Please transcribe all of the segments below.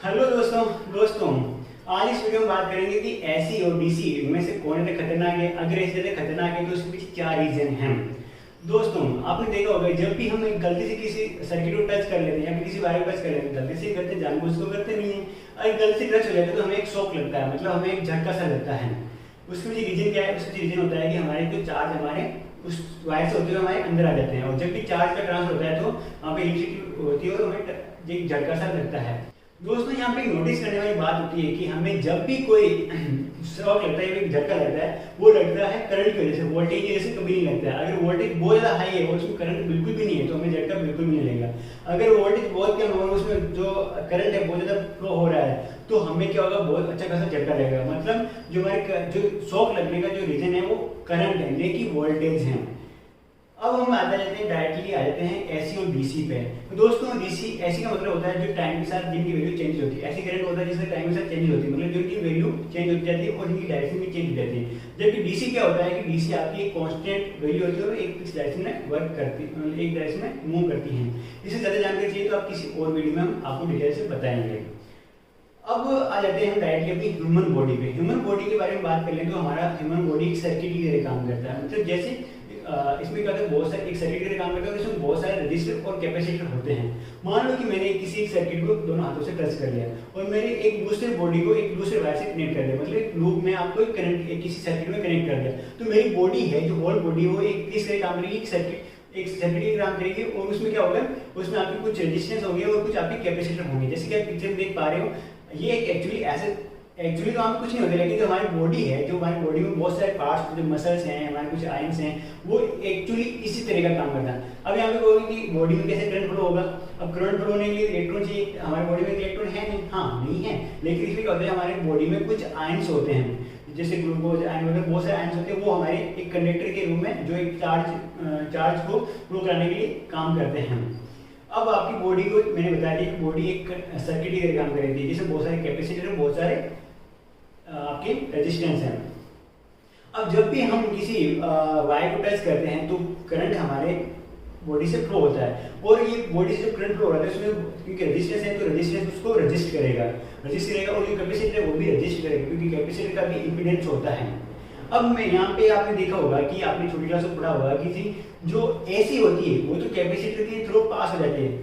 Hello दोस्तों आज इस वीडियो में बात करेंगे कि एसी और डीसी इनमें से कौन ज़्यादा खतरनाक है। अगर ऐसे ज़्यादा खतरनाक है तो उसके पीछे क्या रीजन है। दोस्तों आपने देखा होगा जब भी हम एक गलती से किसी सर्किट को टच कर लेते हैं या फिर किसी वायर को टच कर लेते हैं, गलती से करते हैं, जानबूझ को करते नहीं है। अगर गलती से टच हो जाता है तो हमें एक शॉक लगता है, मतलब हमें एक झटका सा लगता है। उसके पीछे रीजन क्या है? उसके पीछे रीजन होता है कि हमारे जो चार्ज हमारे उस वायर से होते हुए हमारे अंदर आ जाते हैं, और जब भी चार्ज का ट्रांसफर होता है तो वहाँ पे इलेक्ट्रिसिटी होती है और हमें एक झटका सा लगता है। दोस्तों यहाँ पे नोटिस करने वाली बात होती है कि हमें जब भी कोई शॉक लगता है, झटका लगता है, वो लगता है करंट की वजह से, वोल्टेज की वजह से कभी नहीं लगता है। अगर वोल्टेज बहुत ज़्यादा हाई है और उसमें करंट बिल्कुल भी नहीं है तो हमें झटका बिल्कुल भी नहीं लगेगा। अगर वोल्टेज बहुत कम है और उसमें जो करंट है बहुत ज़्यादा फ्लो हो रहा है तो हमें क्या होगा, बहुत अच्छा खासा झटका लगेगा। मतलब जो हमारे जो शॉक लगने का जो रीजन है वो करंट है, लेकिन वोल्टेज है। अब हम आ जाते हैं डायरेक्टली आ जाते हैं एसी और डीसी पे। तो दोस्तों डीसी एसी का मतलब होता है जो टाइम के साथ जिनकी वैल्यू चेंज होती है, ऐसी करंट होता है जिससे टाइम के साथ चेंज होती है, मतलब जो इनकी वैल्यू चेंज हो जाती है और इनकी डायरेक्शन भी चेंज हो जाती है। जबकि डीसी क्या होता है कि डीसी आपकी एक कांस्टेंट वैल्यू होती है और एक फिक्स डायरेक्शन में वर्क करती है, एक डायरेक्शन में मूव करती है। इससे ज़्यादा जानकारी चाहिए तो आप किसी और वीडियो में हम आपको डिटेल से बताएंगे। अब आ जाते हैं हम डायरेक्टली अपनी ह्यूमन बॉडी पे। ह्यूमन बॉडी के बारे में बात कर लें तो हमारा ह्यूमन बॉडी एक सर्किट की तरह काम करता है। मतलब जैसे इसमें क्या होता है, बहुत सारे एक सर्किट की तरह काम करता है और इसमें बहुत सारे रजिस्टर और कैपेसिटर होते हैं। मान लो कि मैंने किसी एक सर्किट को दोनों हाथों से टच कर लिया और मैंने एक दूसरे बॉडी को एक दूसरे वायर से कनेक्ट कर दिया, मतलब एक लूप में आपको किसी सर्किट में कनेक्ट कर दिया। तो मेरी बॉडी है, जो होल बॉडी वो एक इस तरह काम करेगी, एक सर्किट की काम करेगी और उसमें क्या होगा, उसमें आपकी कुछ रेजिस्टेंस होंगे और कुछ आपके कैपेसिटर होंगे। जैसे कि आप पिक्चर में देख पा रहे हो, ये एक्चुअली तो हम कुछ नहीं होते, लेकिन जो हमारी बॉडी है, जो हमारी बॉडी में बहुत सारे पार्ट्स, जो मसल्स हैं, हमारे कुछ आयंस हैं, वो एक्चुअली इसी तरह का काम करता है। अब यहाँ पे कहोगे कि बॉडी में कैसे करंट फ्लो होगा। अब करंट फ्लो होने के लिए इलेक्ट्रॉन चाहिए, हमारी बॉडी में इलेक्ट्रॉन है नहीं, हाँ नहीं है, लेकिन इसमें क्या होता है, हमारी बॉडी में कुछ आयंस होते हैं, जैसे ग्लूकोज आयन वगैरह बहुत सारे आयंस होते हैं, वो हमारे एक कंडक्टर के रूप में जो एक चार्ज को फ्लो कराने के लिए काम करते हैं। अब आपकी बॉडी को मैंने बता दिया कि बॉडी एक सर्किट की तरह काम करेगी, जिसमें बहुत सारे कैपेसिटर और बहुत सारे आपके रेजिस्टेंस हैं। अब जब भी हम किसी वायर को टच करते हैं तो करंट हमारे बॉडी से फ्लो होता है, और ये बॉडी से जो करंट फ्लो हो रहा है उसमें क्योंकि रेजिस्टेंस है तो रेजिस्टेंस उसको रजिस्ट करेगा, और जो कैपेसिटर है वो भी रजिस्ट करेगा, क्योंकि कैपेसिटर का भी इंपीडेंस होता है। अब मैं यहाँ पे आपने देखा होगा कि आपने छोटी क्लास में पढ़ा होगा कि जो एसी होती है वो तो कैपेसिटर के थ्रू पास हो जाती है,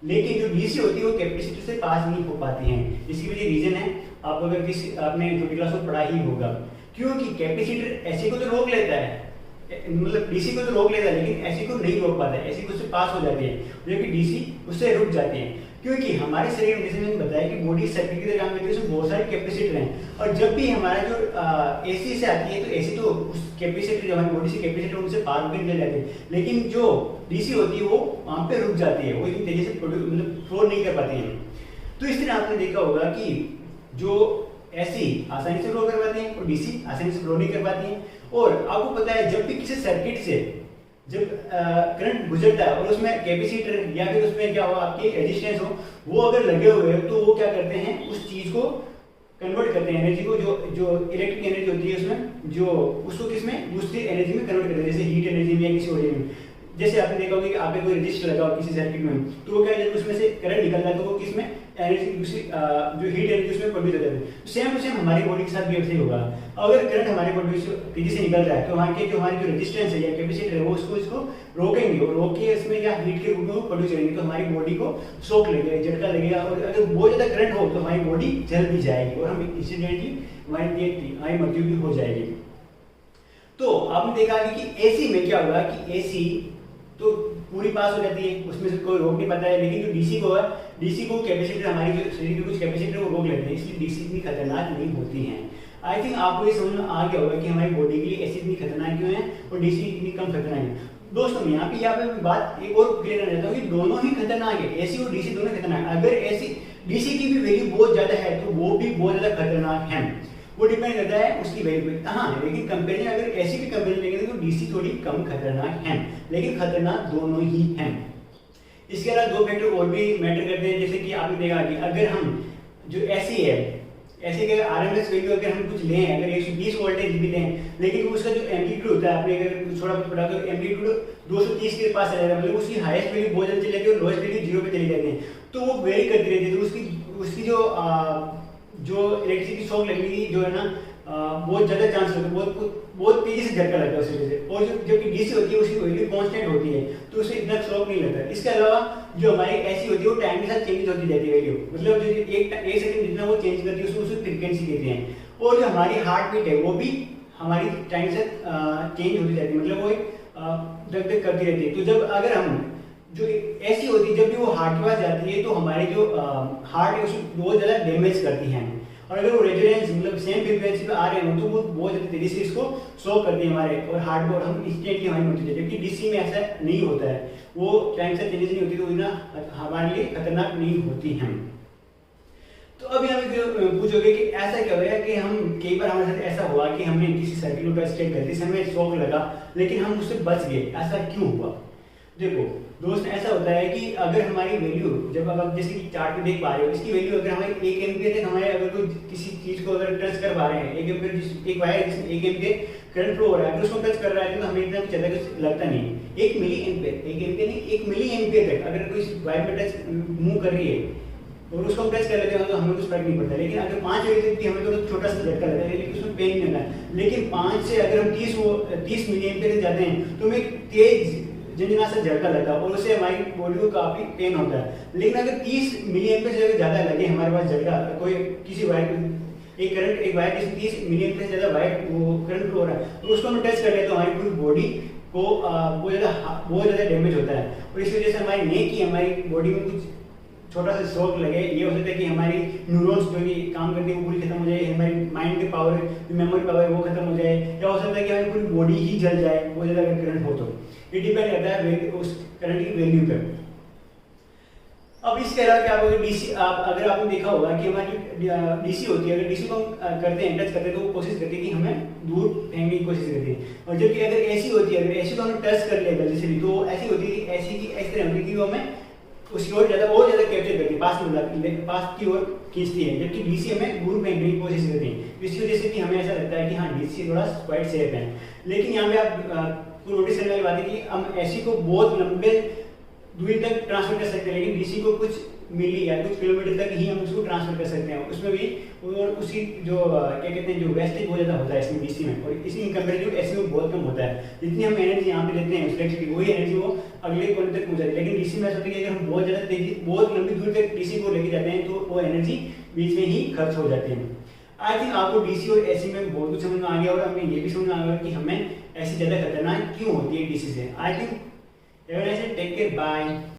लेकिन जो डीसी होती है वो कैपेसिटर से पास नहीं हो पाती हैं। इसकी वजह रीजन है, आप अगर किसी आपने छोटी क्लास में पढ़ा ही होगा, क्योंकि कैपेसिटर एसी को तो रोक लेता है, मतलब डीसी को तो रोक लेता है, लेकिन एसी को नहीं रोक पाता है, एसी को उससे पास हो जाती है, जबकि डीसी उससे रुक जाती है। क्योंकि हमारे शरीर में, जैसे मैंने बताया कि बॉडी सर्किट की तरह काम करती है, उसमें बहुत सारे कैपेसिटर हैं, और जब भी हमारा जो एसी से आती है तो एसी तो उस कैपेसिटर, जो हमारी बॉडी से कैपेसिटर उनसे पार होकर निकल जाते हैं, लेकिन जो डीसी होती है वो वहाँ पे रुक जाती है, वो इतनी तेजी से मतलब फ्लो नहीं कर पाती है। तो इस तरह आपने देखा होगा कि जो एसी आसानी से फ्लो कर पाती है और डीसी आसानी से फ्लो नहीं कर पाती है। और आपको पता है जब भी किसी सर्किट से जब करंट गुजरता है और उसमें कैपेसिटर या फिर उसमें क्या हो आपके रेजिस्टेंस हो, वो अगर लगे हुए हैं तो वो क्या करते हैं, उस चीज को कन्वर्ट करते हैं, एनर्जी को, जो इलेक्ट्रिक एनर्जी होती है उसमें, जो उसको किसमें दूसरी एनर्जी में कन्वर्ट करते हैं, जैसे हीट एनर्जी में या किसी और में। जैसे आपने देखा होगा कि आपने कोई रजिस्टर लगा हो किसी सर्किट में, तो वो क्या है, जब उसमें से करंट निकलता है तो वो किसमें एनर्जी, दूसरी जो हीट एनर्जी उसमें प्रोड्यूस हो जाती है। सेम टू सेम हमारी बॉडी के साथ भी ऐसे ही होगा। अगर करंट हमारी बॉडी से तेजी से निकल रहा है तो हमारे जो रेजिस्टेंस है या कैपेसिटर है वो इसको रोकेंगे, और रोक के इसमें या हीट के रूप में वो प्रोड्यूस करेंगे, तो हमारी बॉडी को शॉक लगेगा, झटका लगेगा, और अगर बहुत ज़्यादा करंट हो तो हमारी बॉडी जल भी जाएगी और हम इंसिडेंटली हमारी मृत्यु भी हो जाएगी। तो आपने देखा कि एसी में क्या होगा कि एसी तो पूरी पास हो जाती है, उसमें से कोई रोक नहीं पाता है, लेकिन जो डीसी को कैपेसिटर, हमारी जो शरीर के कुछ कैपेसिटर वो रोक लेते हैं, इसलिए डीसी इतनी खतरनाक नहीं होती हैं। आई थिंक आपको ये समझ में आ गया होगा कि हमारी बॉडी के लिए एसी इतनी खतरनाक क्यों है और डीसी इतनी कम खतरनाक है। दोस्तों यहाँ पे बात एक और क्लियर कर देता हूँ कि दोनों ही खतरनाक है, एसी और डीसी दोनों खतरनाक है। अगर एसी डीसी की भी वैल्यू बहुत ज्यादा है तो वो भी बहुत ज्यादा खतरनाक है, वो डिपेंड करता है उसकी वैल्यू पे। हाँ, लेकिन कंपेरिजन अगर ऐसी भी कंपेरिजन लेंगे तो डीसी थोड़ी कम खतरनाक है, लेकिन खतरनाक दोनों ही हैं। इसके अलावा दो फैक्टर और भी मैटर करते हैं, जैसे कि आपने देखा कि अगर हम जो एसी है, ऐसे के आरएमएस वैल्यू अगर हम कुछ लें, अगर 120 वोल्टेज भी लें, लेकिन उसका जो एम्पलीट्यूड होता है, आपने अगर थोड़ा बहुत पढ़ा तो एम्पलीट्यूड 230 के पास चला जाता है, मतलब उसकी हाईएस्ट वैल्यू बहुत जल्दी चली जाती है और लोएस्ट वैल्यू 0 पे चली जाती है, तो वो वेरी करती रहती है, तो उसकी जो इलेक्ट्रिसिटी शॉक लगने की जो है ना बहुत ज़्यादा चांस होता है, बहुत तेजी से झटका लगता है उस वजह से। और जबकि डीसी होती है उसकी वैल्यू कांस्टेंट होती है तो उसे इतना शॉक नहीं लगता। इसके अलावा जो हमारी एसी होती है वो टाइम के साथ चेंज होती जाती है वैल्यू, मतलब जो एक सेकंड जितना वो चेंज करती है उसको फ्रीक्वेंसी कहते हैं। और जो हमारी हार्ट बीट है वो भी हमारी टाइम से चेंज होती जाती है, मतलब वो धक धक करती रहती है। तो जब अगर हम जो ऐसी होती है जब भी वो हार्ट के पास जाती है तो हमारे जो हार्ट है उसको बहुत ज़्यादा डैमेज करती है। और अगर वो रेजोनेंस मतलब सेम फ्रीक्वेंसी पे आ रहे हो तो वो बहुत ज़्यादा तेजी से इसको शॉक करती है हमारे और हार्ट को, और हम इंस्टेंटली हमारी होती है। जबकि डीसी में ऐसा नहीं होता है, वो टाइम से चेंजेस नहीं होती तो इतना हमारे लिए खतरनाक नहीं होती हैं। तो अभी हम पूछोगे कि ऐसा क्या होगा कि हम कई बार हमारे साथ ऐसा हुआ कि हमने किसी सर्किल पर स्टेट गलती से हमें शॉक लगा लेकिन हम उससे बच गए, ऐसा क्यों हुआ? देखो दोस्त, ऐसा होता है कि अगर हमारी वैल्यू जब आप जैसे कि चार्ट पे देख पा रहे हो इसकी वैल्यू अगर हमारी 1 एम्पियर है, हमारे अगर कोई किसी चीज को अगर टच कर पा रहे हैं 1 एम्पियर एक वायर जिसमें 1 एम्पियर करंट फ्लो हो रहा है, अगर उसको टच कर रहा है तो हमें इतना ज्यादा कुछ लगता नहीं। 1 मिली एम्पियर, 1 एम्पियर नहीं 1 मिली एम्पियर तक अगर कोई वायर में टच मूव कर रही है और उसको हम टच कर लेते हैं तो हमें कुछ फर्क नहीं पड़ता। लेकिन अगर 5 वैल्यू तक भी हमें तो छोटा सा झटका लगता है लेकिन उसमें पेन नहीं होता। लेकिन 5 से अगर हम 30 मिली एम्पियर जाते हैं तो हमें तेज झंझना से झटका लगता है और उससे हमारी बॉडी को काफी पेन होता है। लेकिन अगर 30 मिली एम्पियर से अगर ज्यादा लगे हमारे पास झटका, कोई किसी वायर एक वायर जिसमें 30 मिली एम्पियर से ज्यादा वायर वो करंट फ्लो हो रहा है तो उसको हम टच कर ले तो हमारी पूरी बॉडी को बहुत ज्यादा डैमेज होता है। और इस वजह से हमारी नहीं कि हमारी बॉडी में कुछ छोटा सा शॉक लगे, ये हो सकता है कि हमारी न्यूरॉन्स जो भी काम करती है वो पूरी खत्म हो जाए, हमारी माइंड की पावर मेमोरी पावर वो खत्म हो जाए, या हो सकता है कि हमारी पूरी बॉडी ही जल जाए बहुत ज़्यादा अगर करंट हो तो। ये डिपेंड करता है उस करंट की वैल्यू पे। अब इसके अलावा क्या होगा, डीसी अगर आपने देखा होगा कि हमारी डीसी होती है, अगर डीसी को हम करते हैं टच करते हैं तो वो कोशिश करती है कि हमें दूर फेंकने की कोशिश करती है। और जबकि अगर एसी होती है, अगर एसी को हम टच कर लेगा जैसे भी तो ऐसी होती है कि ऐसी की इस तरह होती है कि वो हमें उसकी ओर ज़्यादा और ज़्यादा कैप्चर करती है, पास की ओर खींचती है, जबकि डीसी हमें दूर फेंकने की कोशिश करती है। इसी वजह से कि हमें ऐसा लगता है कि हाँ डीसी थोड़ा क्वाइट सेफ है। लेकिन यहाँ पे आप को नोटिस करने वाली बात है कि हम एसी को बहुत लंबे दूरी तक ट्रांसफर कर सकते हैं लेकिन डीसी को कुछ मिली या कुछ किलोमीटर तक ही हम उसको ट्रांसफर कर सकते हैं। उसमें भी और उसकी जो क्या कहते हैं जो वेस्टेज बहुत ज़्यादा होता है इसमें डीसी में, और इसी कंपेरेटिव एसी में बहुत कम होता है। जितनी हम एनर्जी यहाँ पे देते हैं इलेक्ट्रिसिटी वही एनर्जी वो अगले कोने तक पहुँच जाती है। लेकिन डीसी में ऐसा होता है कि अगर हम बहुत ज़्यादा तेजी बहुत लंबी दूरी तक डीसी को लेके जाते हैं तो वो एनर्जी बीच में ही खर्च हो जाती है। आई थिंक आपको डीसी और एसी में बहुत कुछ समझ में आ गया और हमें ये भी समझ में आ गया कि हमें ऐसी ज़्यादा खतरनाक क्यों होती है डीसी से। I think take care, bye.